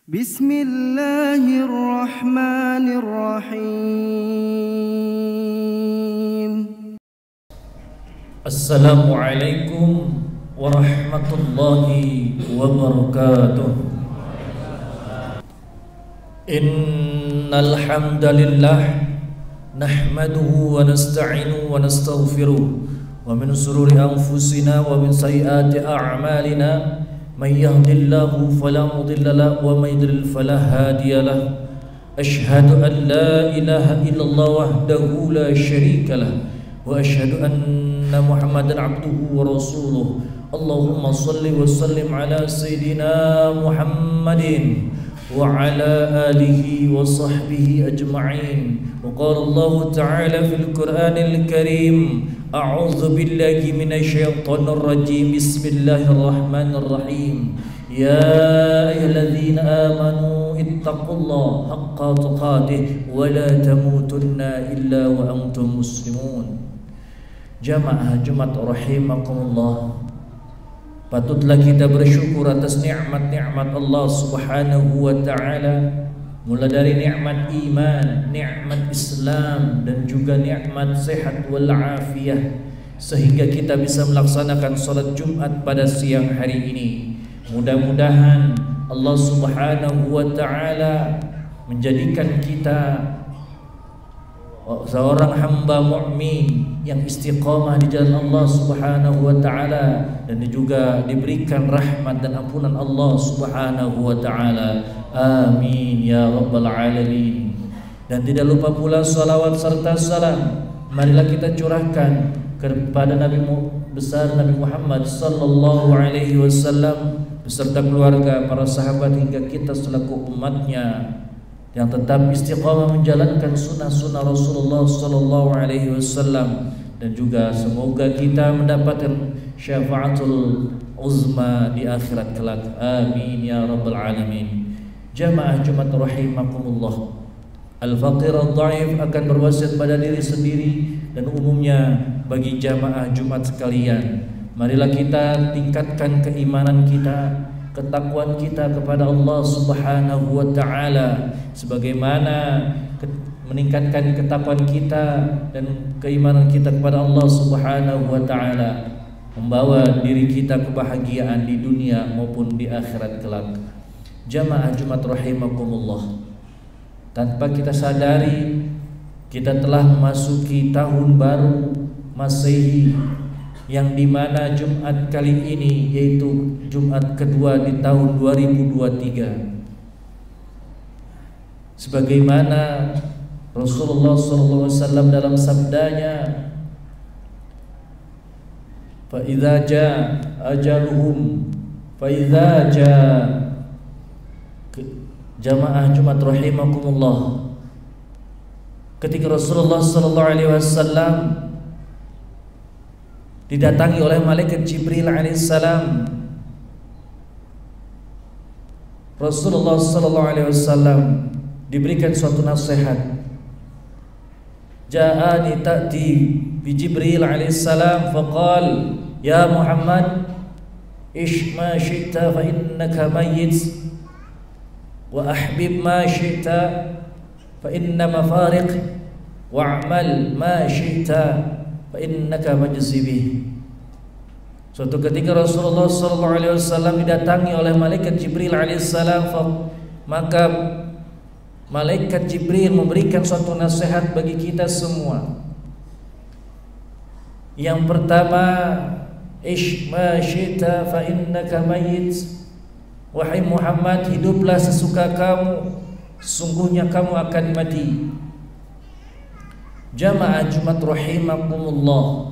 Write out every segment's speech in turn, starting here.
Bismillahirrahmanirrahim. Assalamualaikum warahmatullahi wabarakatuh. Innal hamdalillah nahmaduhu wa nasta'inuhu wa nastaghfiruh wa min shururi anfusina wa min sayyiati a'malina may yahdihillahu fala mudilla lahu wa may yudlil fala hadiya lahu. Asyhadu an la ilaha illallah wahdahu la syarika lahu wa asyhadu anna Muhammadan abduhu wa rasuluh. Allahumma salli wa sallim ala sayyidina Muhammadin wa ala alihi wa sahbihi ajma'in. Wa qala Allah ta'ala fil Qur'anil Karim, a'udzu billahi minasy syaithanir rajim. Bismillahirrahmanirrahim. Ya ayyuhalladzina amanu ittaqullaha haqqa tuqatih wa la tamutunna illa wa antum muslimun. Jamaah Jumat rahimakumullah, patutlah kita bersyukur atas nikmat-nikmat Allah Subhanahu wa taala, mulai dari nikmat iman, nikmat Islam, dan juga nikmat sehat wal afiyah, sehingga kita bisa melaksanakan salat Jumat pada siang hari ini. Mudah-mudahan Allah Subhanahu wa taala menjadikan kita seorang hamba mukmin yang istiqamah di jalan Allah Subhanahu wa taala, dan juga diberikan rahmat dan ampunan Allah Subhanahu wa taala. Amin ya rabbal alamin. Dan tidak lupa pula salawat serta salam marilah kita curahkan kepada Nabi besar Nabi Muhammad sallallahu alaihi wasallam beserta keluarga, para sahabat, hingga kita selaku umatnya yang tetap istiqamah menjalankan sunnah-sunnah Rasulullah sallallahu alaihi wasallam, dan juga semoga kita mendapatkan syafaatul uzma di akhirat kelak. Amin ya rabbal alamin. Jamaah Jumat rahimakumullah, al-faqir ad-dhaif akan berwasiat pada diri sendiri dan umumnya bagi jamaah Jumat sekalian. Marilah kita tingkatkan keimanan kita, ketakwaan kita kepada Allah Subhanahu wa taala, sebagaimana meningkatkan ketakwaan kita dan keimanan kita kepada Allah Subhanahu wa taala membawa diri kita kebahagiaan di dunia maupun di akhirat kelak. Jamaah Jumat rahimakumullah, tanpa kita sadari kita telah memasuki tahun baru Masehi, yang dimana Jumat kali ini yaitu Jumat kedua di tahun 2023. Sebagaimana Rasulullah SAW dalam sabdanya, fa idza jaa ajaluhum, fa idza jaa, jamaah Jumat rahimakumullah, ketika Rasulullah SAW didatangi oleh malaikat Jibril alaihissalam, Rasulullah SAW diberikan suatu nasihat. Ja'ani ta'ti bi Jibril alaihissalam faqal ya Muhammad ish ma syi'ta fa innaka mayyit wa ahbib ma syi'ta fa inna mafariq wa'mal ma syi'ta fa innaka majzi bih. Suatu ketika Rasulullah SAW didatangi oleh malaikat Jibril alaihissalam, maka malaikat Jibril memberikan suatu nasihat bagi kita semua. Yang pertama, ish ma syi'ta fa innaka mayyit, wahai Muhammad, hiduplah sesuka kamu, sungguhnya kamu akan mati. Jamaah Jumat rahimakumullah,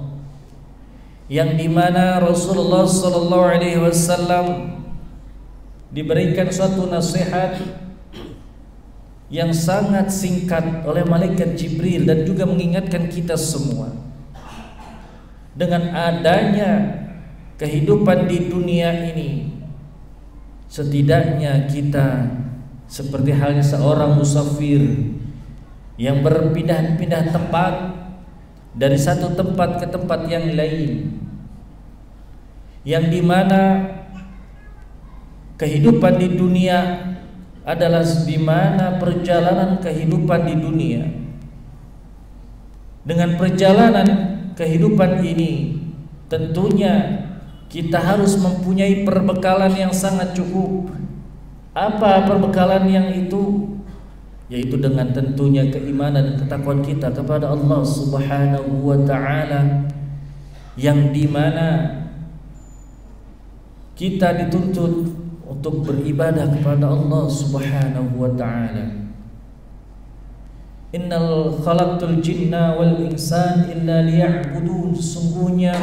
yang dimana Rasulullah SAW diberikan suatu nasihat yang sangat singkat oleh malaikat Jibril, dan juga mengingatkan kita semua dengan adanya kehidupan di dunia ini, setidaknya kita seperti halnya seorang musafir yang berpindah-pindah tempat dari satu tempat ke tempat yang lain, yang dimana kehidupan di dunia adalah di mana perjalanan kehidupan di dunia. Dengan perjalanan kehidupan ini tentunya kita harus mempunyai perbekalan yang sangat cukup. Apa perbekalan yang itu? Yaitu dengan tentunya keimanan dan ketakwaan kita kepada Allah Subhanahu wa ta'ala, yang dimana kita dituntut untuk beribadah kepada Allah Subhanahu wa ta'ala. Innal khalaqtul jinna wal insan illa liya'budun. Sungguhnya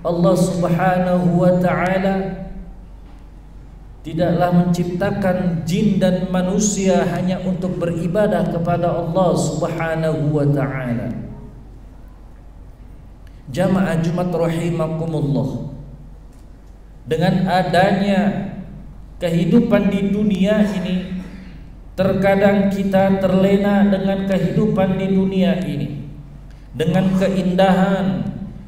Allah Subhanahu wa ta'ala tidaklah menciptakan jin dan manusia hanya untuk beribadah kepada Allah Subhanahu wa ta'ala. Jamaah Jumat rahimakumullah, dengan adanya kehidupan di dunia ini, terkadang kita terlena dengan kehidupan di dunia ini, dengan keindahan,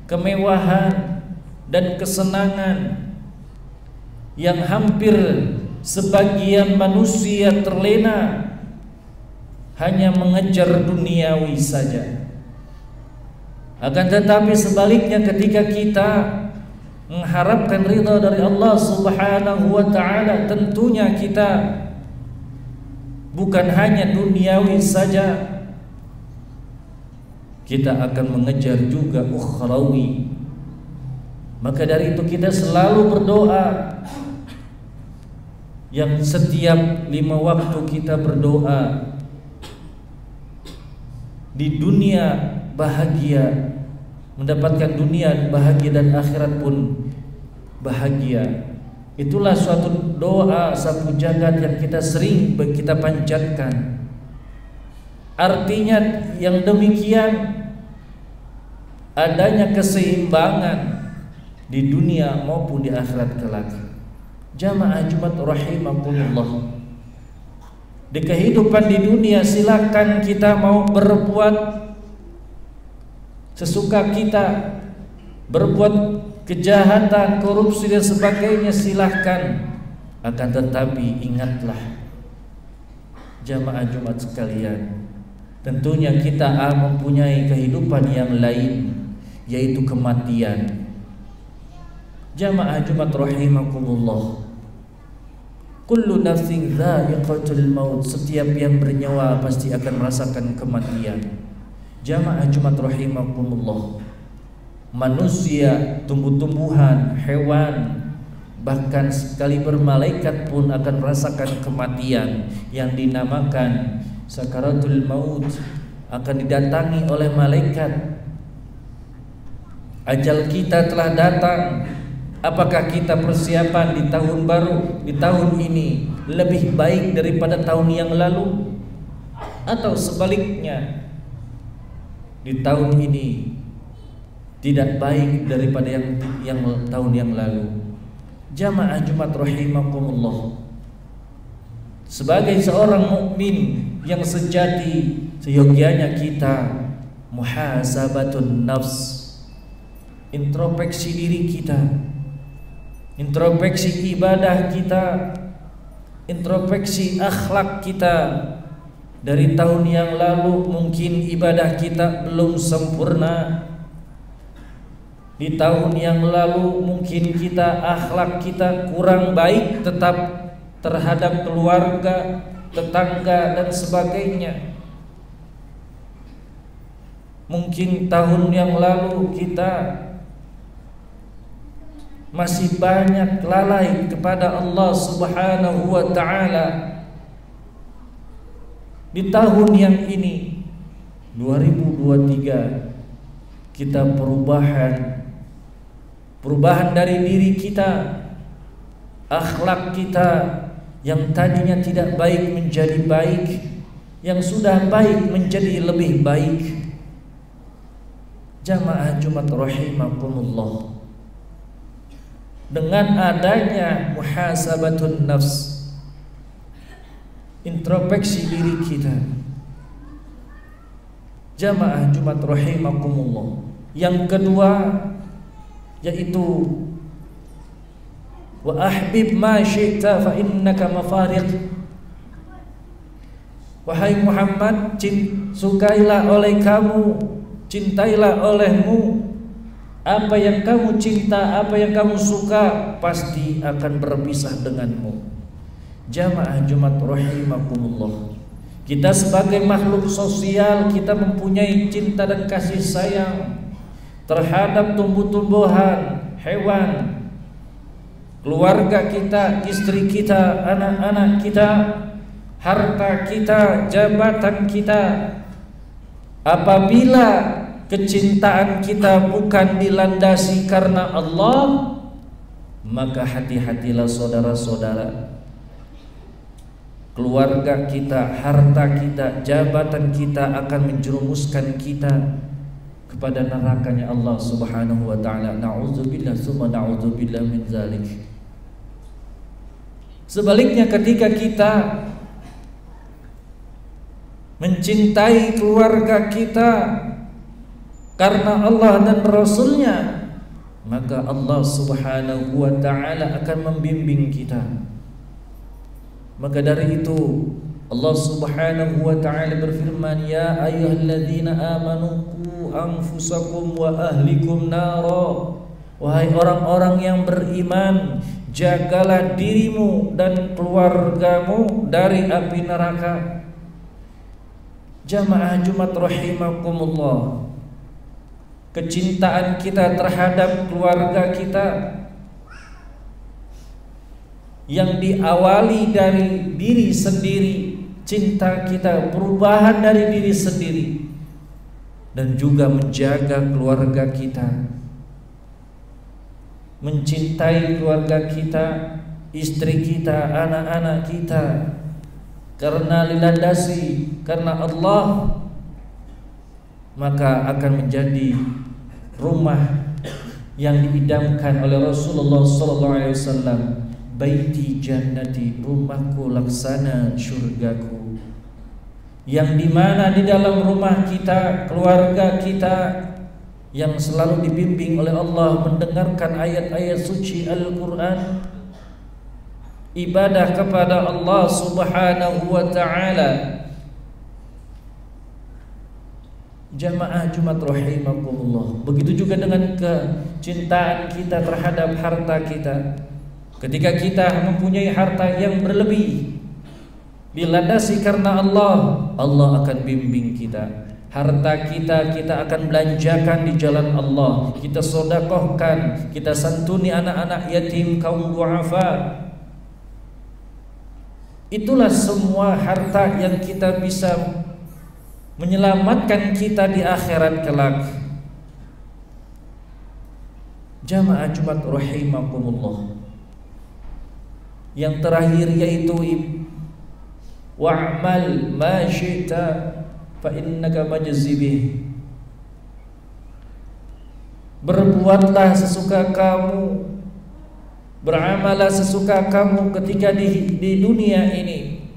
kemewahan, dan kesenangan yang hampir sebagian manusia terlena hanya mengejar duniawi saja. Akan tetapi sebaliknya, ketika kita mengharapkan ridha dari Allah Subhanahu wa ta'ala, tentunya kita bukan hanya duniawi saja, kita akan mengejar juga ukhrawi. Maka dari itu kita selalu berdoa, yang setiap 5 waktu kita berdoa, di dunia bahagia, mendapatkan dunia bahagia dan akhirat pun bahagia. Itulah suatu doa sapu jagat yang kita sering kita panjatkan. Artinya yang demikian, adanya keseimbangan di dunia maupun di akhirat kelak. Jamaah Jumat rahimakumullah, di kehidupan di dunia silakan kita mau berbuat sesuka kita, berbuat kejahatan, korupsi dan sebagainya, silahkan. Akan tetapi ingatlah jamaah Jumat sekalian, tentunya kita mempunyai kehidupan yang lain, yaitu kematian. Jamaah Jumat rahimakumullah, kullu nafsin dha'iqatul maut. Setiap yang bernyawa pasti akan merasakan kematian. Jamaah Jumat rahimakumullah, manusia, tumbuh-tumbuhan, hewan, bahkan sekaliber malaikat pun akan merasakan kematian yang dinamakan sakaratul maut. Akan didatangi oleh malaikat. Ajal kita telah datang. Apakah kita persiapan di tahun baru, di tahun ini lebih baik daripada tahun yang lalu, atau sebaliknya, di tahun ini tidak baik daripada yang tahun yang lalu? Jamaah Jumat rahimakumullah, sebagai seorang mukmin yang sejati, seyogianya kita muhasabatun nafs, introspeksi diri kita, introspeksi ibadah kita, introspeksi akhlak kita. Dari tahun yang lalu mungkin ibadah kita belum sempurna. Di tahun yang lalu mungkin kita akhlak kita kurang baik tetap terhadap keluarga, tetangga dan sebagainya. Mungkin tahun yang lalu kita masih banyak lalai kepada Allah Subhanahu wa ta'ala. Di tahun yang ini 2023 kita perubahan dari diri kita, akhlak kita yang tadinya tidak baik menjadi baik, yang sudah baik menjadi lebih baik. Jamaah Jumat rahimakumullah, dengan adanya muhasabatun nafs, introspeksi diri kita, jamaah Jumat rahimakumullah. Yang kedua yaitu wa ahbib ma syi'ta fa innaka mafariq. Wahai Muhammad, sukailah oleh kamu, cintailah olehmu. Apa yang kamu cinta, apa yang kamu suka, pasti akan berpisah denganmu. Jamaah Jumat rahimakumullah. Kita sebagai makhluk sosial, kita mempunyai cinta dan kasih sayang terhadap tumbuh-tumbuhan, hewan, keluarga kita, istri kita, anak-anak kita, harta kita, jabatan kita. Apabila kecintaan kita bukan dilandasi karena Allah, maka hati-hatilah saudara-saudara. Keluarga kita, harta kita, jabatan kita akan menjerumuskan kita kepada nerakanya Allah Subhanahu wa taala. Na'udzubillah tsumma na'udzubillah min dzalik. Sebaliknya, ketika kita mencintai keluarga kita karena Allah dan Rasulnya, maka Allah Subhanahu wa ta'ala akan membimbing kita. Maka dari itu Allah Subhanahu wa ta'ala berfirman, ya ayyuhalladzina amanu qu anfusakum wa ahlikum nara. Wahai orang-orang yang beriman, jagalah dirimu dan keluargamu dari api neraka. Jamaah Jumat rahimakumullah, kecintaan kita terhadap keluarga kita yang diawali dari diri sendiri, cinta kita perubahan dari diri sendiri, dan juga menjaga keluarga kita, mencintai keluarga kita, istri kita, anak-anak kita, karena dilandasi karena Allah, maka akan menjadi rumah yang diidamkan oleh Rasulullah SAW. Baiti jannati, rumahku laksana surgaku, yang dimana di dalam rumah kita, keluarga kita yang selalu dibimbing oleh Allah mendengarkan ayat-ayat suci Al-Quran, ibadah kepada Allah Subhanahu wa ta'ala. Jamaah Jumat rahimakumullah, begitu juga dengan kecintaan kita terhadap harta kita. Ketika kita mempunyai harta yang berlebih, dilandasi karena Allah, Allah akan bimbing kita. Harta kita akan belanjakan di jalan Allah, kita sedekahkan, kita santuni anak-anak yatim, kaum duafa. Itulah semua harta yang kita bisa menyelamatkan kita di akhirat kelak. Jamaah Jumat rahimakumullah. Yang terakhir yaitu wa'mal ma syi'ta fa innaka majzibih. Berbuatlah sesuka kamu, beramalah sesuka kamu ketika di dunia ini.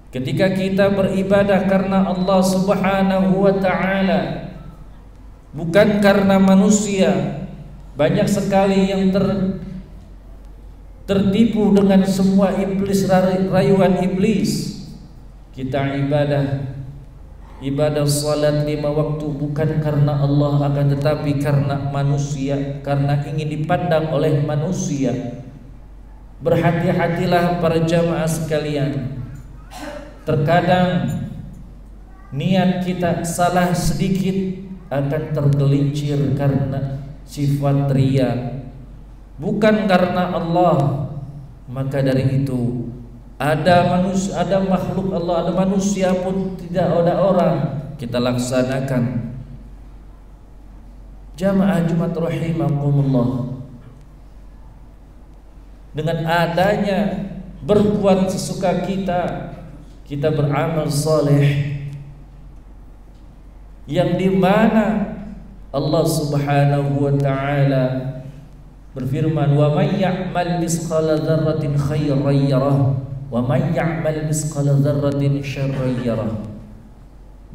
Ketika kita beribadah karena Allah Subhanahu wa ta'ala, bukan karena manusia. Banyak sekali yang tertipu dengan semua iblis, rayuan iblis. Kita ibadah salat 5 waktu bukan karena Allah, akan tetapi karena manusia, karena ingin dipandang oleh manusia. Berhati-hatilah para jamaah sekalian. Terkadang niat kita salah sedikit akan tergelincir karena sifat riya, bukan karena Allah. Maka dari itu ada makhluk Allah, ada manusia pun tidak ada orang, kita laksanakan. Jamaah Jumat rahimakumullah, dengan adanya berbuat sesuka kita beramal saleh, yang dimana Allah Subhanahu wa ta'ala berfirman, wa may ya'mal misqala dzarratin khairan yarah wa may ya'mal misqala dzarratin syarran yarah.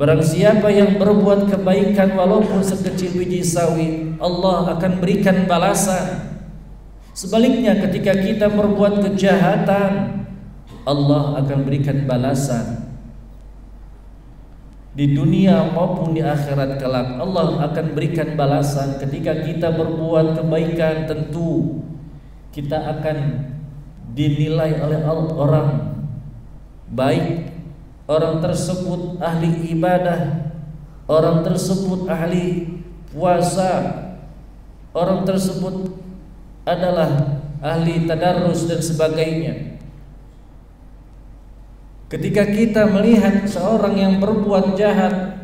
Barang siapa yang berbuat kebaikan walaupun sekecil biji sawi, Allah akan berikan balasan. Sebaliknya, ketika kita berbuat kejahatan, Allah akan berikan balasan. di dunia maupun di akhirat kelak. Allah akan berikan balasan. Ketika kita berbuat kebaikan, tentu kita akan dinilai oleh orang baik. Orang tersebut ahli ibadah, orang tersebut ahli puasa, orang tersebut adalah ahli tadarrus dan sebagainya. Ketika kita melihat seorang yang berbuat jahat,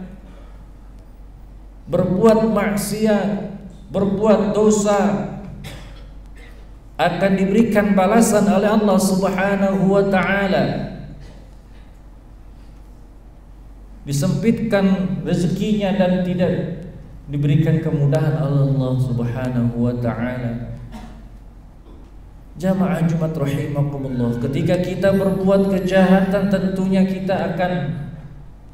berbuat maksiat, berbuat dosa, akan diberikan balasan oleh Allah Subhanahu wa ta'ala. Disempitkan rezekinya dan tidak diberikan kemudahan oleh Allah Subhanahu wa ta'ala. Jamaah Jumat rahimakumullah, ketika kita berbuat kejahatan, tentunya kita akan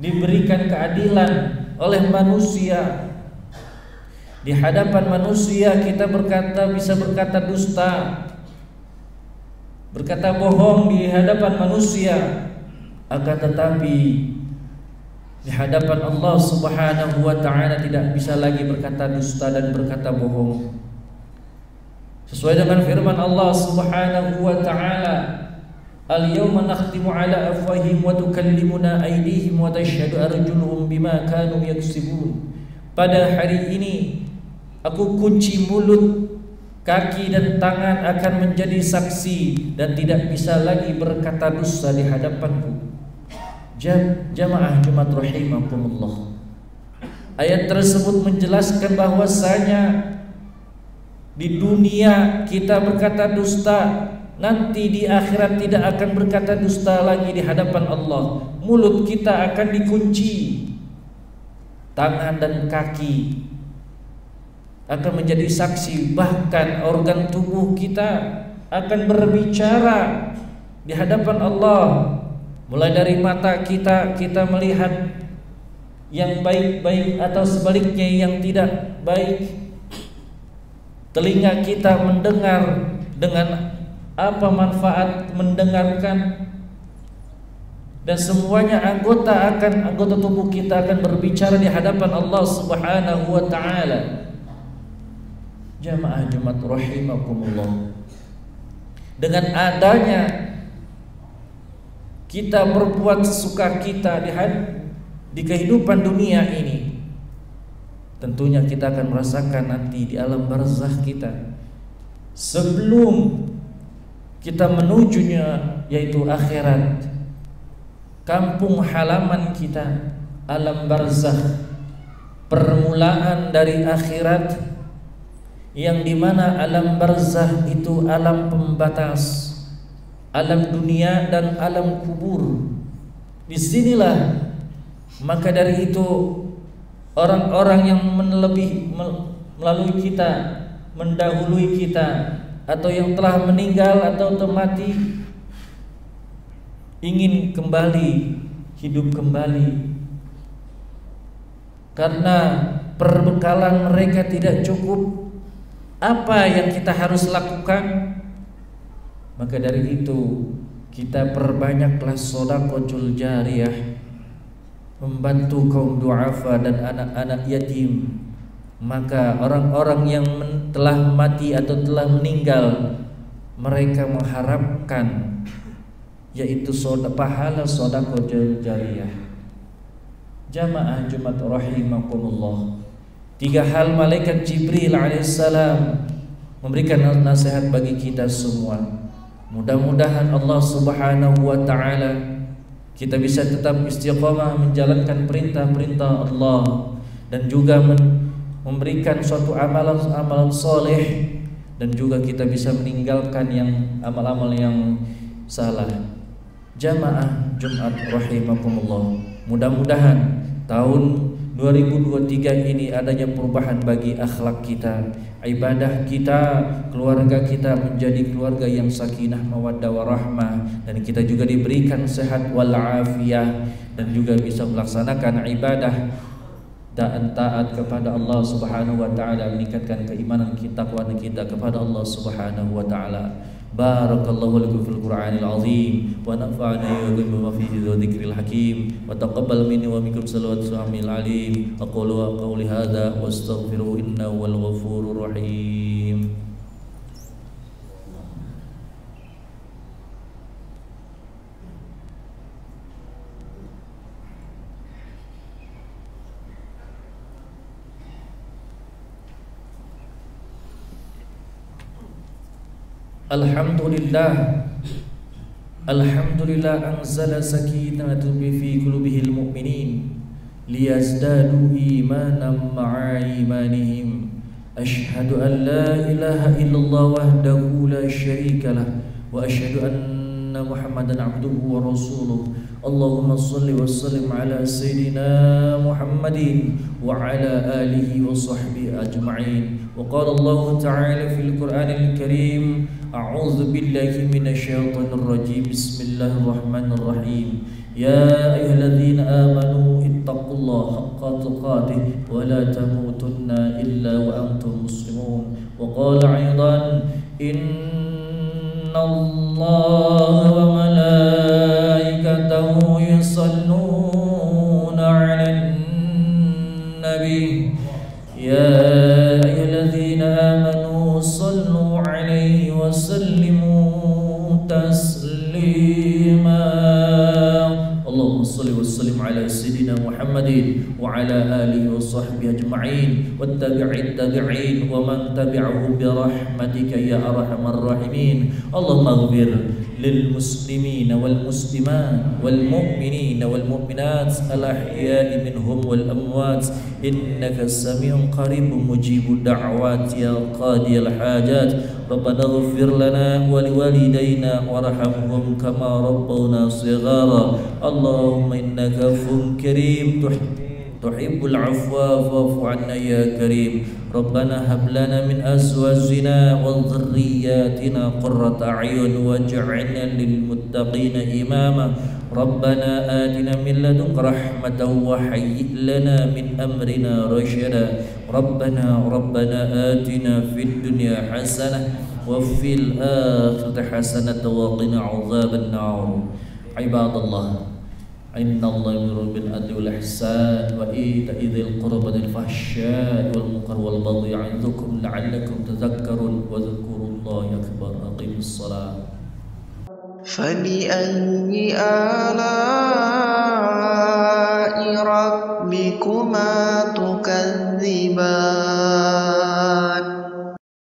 diberikan keadilan oleh manusia. Di hadapan manusia kita bisa berkata dusta, berkata bohong di hadapan manusia. Akan tetapi di hadapan Allah Subhanahu wa ta'ala tidak bisa lagi berkata dusta dan berkata bohong. Sesuai dengan firman Allah Subhanahu wa ta'ala, al-yawma nakhtimu ala afwahihim wa tukallimuna aydihim wa tashhadu arjuluhum bima kanu yaksibun. Pada hari ini aku kunci mulut, kaki dan tangan akan menjadi saksi dan tidak bisa lagi berkata dusta di hadapanku. Jamaah Jumat rahimakumullah, ayat tersebut menjelaskan bahwasanya di dunia kita berkata dusta, nanti di akhirat tidak akan berkata dusta lagi di hadapan Allah. Mulut kita akan dikunci, tangan dan kaki akan menjadi saksi, bahkan organ tubuh kita akan berbicara di hadapan Allah. Mulai dari mata kita melihat yang baik-baik atau sebaliknya yang tidak baik. Telinga kita mendengar, dengan apa manfaat mendengarkan, dan semuanya anggota tubuh kita akan berbicara di hadapan Allah Subhanahu wa ta'ala. Jamaah Jumat rahimakumullah, dengan adanya kita berbuat sesuka kita di kehidupan dunia ini, tentunya kita akan merasakan nanti di alam barzakh kita, sebelum kita menujunya yaitu akhirat, kampung halaman kita, alam barzakh, permulaan dari akhirat, yang dimana alam barzakh itu alam pembatas alam dunia dan alam kubur. Disinilah maka dari itu orang-orang yang melalui kita, mendahului kita, atau yang telah meninggal atau mati, ingin kembali, hidup kembali, karena perbekalan mereka tidak cukup. Apa yang kita harus lakukan? Maka dari itu kita perbanyaklah sedekahul jariyah, membantu kaum du'afa dan anak-anak yatim. Maka orang-orang yang telah mati atau telah meninggal, mereka mengharapkan yaitu pahala sedekahul jariyah. Jamaah Jumat rahimakumullah, 3 hal malaikat Jibril alaihissalam memberikan nasihat bagi kita semua. Mudah-mudahan Allah Subhanahu wa ta'ala kita bisa tetap istiqamah menjalankan perintah-perintah Allah, dan juga memberikan suatu amalan soleh, dan juga kita bisa meninggalkan yang amal-amal yang salah. Jamaah Jumat rahimakumullah, mudah-mudahan tahun 2023 ini adanya perubahan bagi akhlak kita, ibadah kita, keluarga kita menjadi keluarga yang sakinah, mawaddah warahmah, dan kita juga diberikan sehat wal afiyah, dan juga bisa melaksanakan ibadah dan taat kepada Allah Subhanahu wa ta'ala, meningkatkan keimanan kita, ketakwaan kita kepada Allah Subhanahu wa ta'ala. Barakallahu lakum fil Qur'anil azim wa nafa'ana wa bima fihi dzikril hakim wa taqabbal minni wa minkum salawatu amil alim. Aqulu qawli hadza wa astaghfiru innahu wal ghafurur rahim. Alhamdulillah anzala sakinatan fi qulubihil mu'minin liyazdadu imanan ma'a imanihim. Ashhadu an la ilaha illallah wahdahu la syarika lah wa ashhadu anna Muhammadan abduhu wa rasuluh. Allahumma salli wa sallim ala sayyidina Muhammadin wa ala alihi wa sahbihi ajma'in. Wa qala Allah ta'ala fil Qur'anil Karim, a'udzu billahi minasy syaithanir rajim. Bismillahirrahmanirrahim. Ya ayyuhalladzina amanu ittaqullaha haqqa tuqatih wa la tamutunna illa wa antum muslimun. Wa qala aidan, innallaha wa malaikatahu yusalluna 'alan nabi. Ya ayyuhalladzina amanu sallu 'alaihi wa sallimu taslima. Allahumma salli wa sallim ala sayyidina Muhammadin wa ala alihi wa sahbihi ajma'in wattabi'in wa man tabi'ahum bi rahmatika ya arhamar rahimin. Allahumma ighfir lil muslimina wal muslimat wal mu'minina wal mu'minat al ahya'i minhum wal amwat innaka sami'un qaribun mujibud da'wat ya qadiyal hajat. Rabbana ighfir lana wa liwalidayna warhamhum kama rabbawna shighara. Allahumma innaka afuwwun karim tuhibbul afwa fa'fu 'anna ya karim. Rabbana hab lana min azwajina wa dhurriyyatina qurrata a'yun waj'alna lil muttaqina imama. Rabbana atina min ladunka rahmatan wa hayyi' lana min amrina rashada. Rabbana atina fid dunya hasanah wa fil akhirati hasanah wa qina 'adzaban nar. Ibadallah, inna Allah ya'muru bil adli wal ihsan wa ita'i dzil qurba wal fahsya'i wal munkar wal baghi ya'idzukum la'allakum tadhakkarun wa dhkurullaha akbar. Aqimus shalah. فبأي آلاء ربكما تكذبان